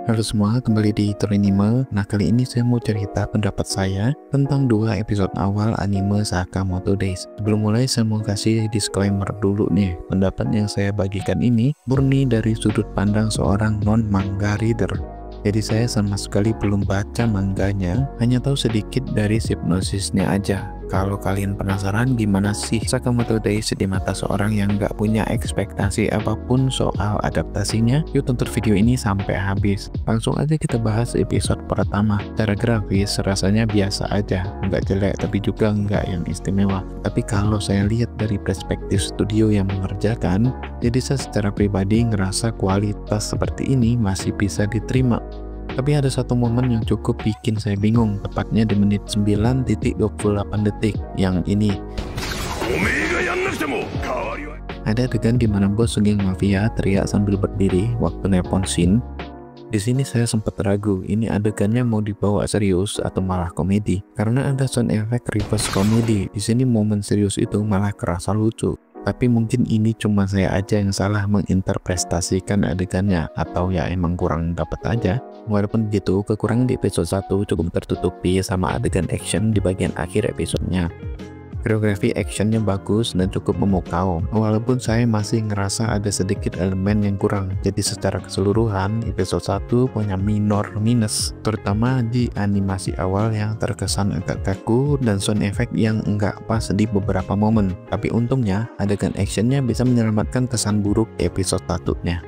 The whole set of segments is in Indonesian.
Halo semua, kembali di Torinime. Nah, kali ini saya mau cerita pendapat saya tentang 2 episode awal anime Sakamoto Days. Sebelum mulai, saya mau kasih disclaimer dulu nih. Pendapat yang saya bagikan ini murni dari sudut pandang seorang non-manga reader. Jadi saya sama sekali belum baca manganya, hanya tahu sedikit dari sinopsisnya aja. Kalau kalian penasaran gimana sih Sakamoto Days di mata seorang yang nggak punya ekspektasi apapun soal adaptasinya, yuk tonton video ini sampai habis. Langsung aja kita bahas episode pertama. Secara grafis rasanya biasa aja, nggak jelek tapi juga nggak yang istimewa. Tapi kalau saya lihat dari perspektif studio yang mengerjakan, jadi saya secara pribadi ngerasa kualitas seperti ini masih bisa diterima. Tapi ada satu momen yang cukup bikin saya bingung, tepatnya di menit 9.28 detik yang ini. Ada adegan di mana bos geng mafia teriak sambil berdiri waktu nelpon scene. Di sini saya sempat ragu, ini adegannya mau dibawa serius atau malah komedi, karena ada sound effect reverse komedi. Di sini momen serius itu malah kerasa lucu. Tapi mungkin ini cuma saya aja yang salah menginterpretasikan adegannya, atau ya emang kurang dapet aja. Walaupun begitu, kekurangan di episode 1 cukup tertutupi sama adegan action di bagian akhir episodenya. Koreografi actionnya bagus dan cukup memukau, walaupun saya masih ngerasa ada sedikit elemen yang kurang. Jadi secara keseluruhan, episode 1 punya minor minus, terutama di animasi awal yang terkesan agak kaku dan sound effect yang enggak pas di beberapa momen. Tapi untungnya, adegan actionnya bisa menyelamatkan kesan buruk episode 1-nya.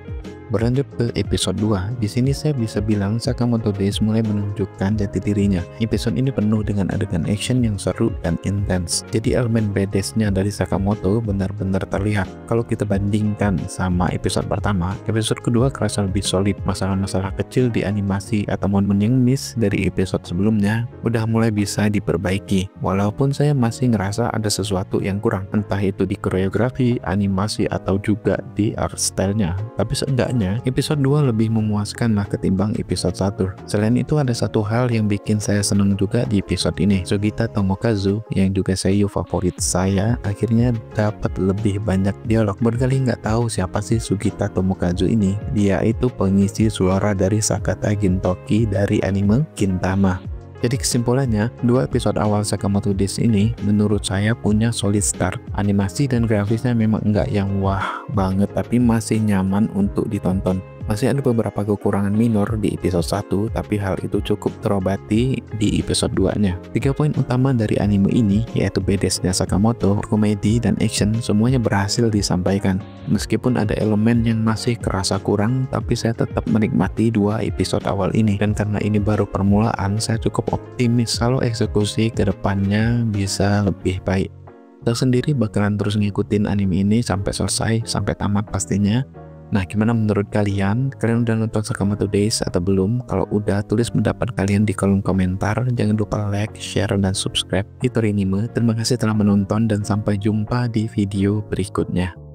Berlanjut ke episode 2, di sini saya bisa bilang Sakamoto Days mulai menunjukkan jati dirinya. Episode ini penuh dengan adegan action yang seru dan intens. Jadi elemen badass-nya dari Sakamoto benar-benar terlihat. Kalau kita bandingkan sama episode pertama, episode kedua kerasa lebih solid. Masalah-masalah kecil di animasi atau momen yang miss dari episode sebelumnya udah mulai bisa diperbaiki. Walaupun saya masih ngerasa ada sesuatu yang kurang, entah itu di koreografi, animasi, atau juga di art style-nya. Tapi seenggaknya episode 2 lebih memuaskan lah ketimbang episode 1. Selain itu ada satu hal yang bikin saya seneng juga di episode ini. Sugita Tomokazu yang juga seiyuu favorit saya akhirnya dapat lebih banyak dialog. Berkali nggak tahu siapa sih Sugita Tomokazu ini. Dia itu pengisi suara dari Sakata Gintoki dari anime Gintama. Jadi kesimpulannya, 2 episode awal Sakamoto Days ini menurut saya punya solid start. Animasi dan grafisnya memang enggak yang wah banget, tapi masih nyaman untuk ditonton. Masih ada beberapa kekurangan minor di episode 1, tapi hal itu cukup terobati di episode 2-nya. 3 poin utama dari anime ini, yaitu badass-nya Sakamoto, komedi, dan action, semuanya berhasil disampaikan. Meskipun ada elemen yang masih kerasa kurang, tapi saya tetap menikmati 2 episode awal ini. Dan karena ini baru permulaan, saya cukup optimis kalau eksekusi ke depannya bisa lebih baik. Saya sendiri bakalan terus ngikutin anime ini sampai selesai, sampai tamat pastinya. Nah, gimana menurut kalian? Kalian udah nonton Sakamoto Days atau belum? Kalau udah, tulis pendapat kalian di kolom komentar. Jangan lupa like, share, dan subscribe di Torinime. Terima kasih telah menonton dan sampai jumpa di video berikutnya.